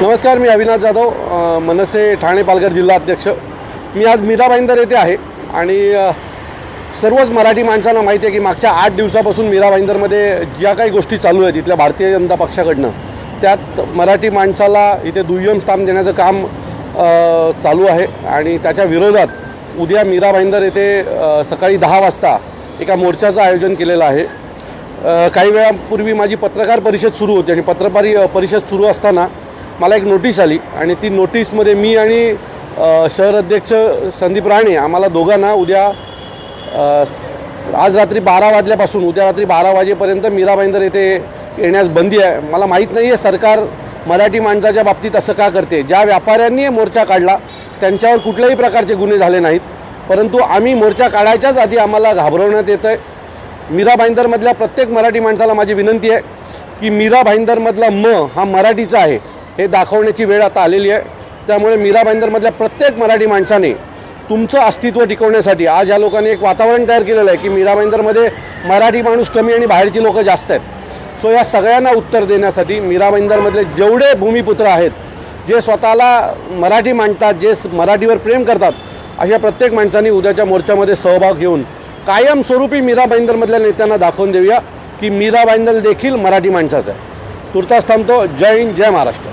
नमस्कार, मी अविनाश जाधव, मनसे ठाणे पालघर जिल्हा अध्यक्ष। मी आज मीरा भाईंदर येथे आहे आणि सर्वच मराठी माणसांना माहिती आहे की मागच्या 8 दिवसापासून मीरा भाईंदरमध्ये ज्या काही गोष्टी चालू आहेत इथल्या भारतीय जनता पक्षाकडनं, त्यात मराठी माणसाला इथे दुय्यम स्थान देण्याचं काम चालू आहे आणि त्याच्या विरोधात उद्या मीरा भाईंदर येथे सकाळी 10 वाजता एका मोर्चाचं आयोजन केलेलं आहे। काही वेळापूर्वी माझी पत्रकार परिषद सुरू होती आणि पत्रकार परिषद सुरू असताना मला एक नोटीस आली आणि ती नोटीसमध्ये मी आणि शहर अध्यक्ष संदीप राणे आम्हाला दोघांना उद्या आज रात्री 12 वाजल्यापासून उद्या रात्री 12 वाजेपर्यंत मीरा भाईंदर येथे येण्यास बंदी आहे। मला माहीत नाही आहे सरकार मराठी माणसाच्या बाबतीत असं का करते। ज्या व्यापाऱ्यांनी मोर्चा काढला त्यांच्यावर कुठल्याही प्रकारचे गुन्हे झाले नाहीत, परंतु आम्ही मोर्चा काढायच्याच आधी आम्हाला घाबरवण्यात येतं आहे। मीरा भाईंदरमधल्या प्रत्येक मराठी माणसाला माझी विनंती आहे की मीरा भाईंदरमधला म हा मराठीचा आहे हे दाखवण्याची वेळ आता आलेली आहे। त्यामुळे मीरा भाईंदरमधल्या प्रत्येक मराठी माणसाने तुमचं अस्तित्व टिकवण्यासाठी आज या लोकांनी एक वातावरण तयार केलेलं आहे की मीरा भाईंदरमध्ये मराठी माणूस कमी आणि बाहेरची लोक जास्त आहेत। सो या सगळ्यांना उत्तर देण्यासाठी मीरा भाईंदरमधले जेवढे भूमिपुत्र आहेत, जे स्वतःला मराठी मानतात, जे मराठीवर प्रेम करतात, अशा प्रत्येक माणसांनी उद्याच्या मोर्चामध्ये सहभाग घेऊन कायमस्वरूपी मीरा भाईंदरमधल्या नेत्यांना दाखवून देऊया की मीरा भाईंदर देखील मराठी माणसाचं आहे। तुर्तास थांबतो। जय हिंद, जय महाराष्ट्र।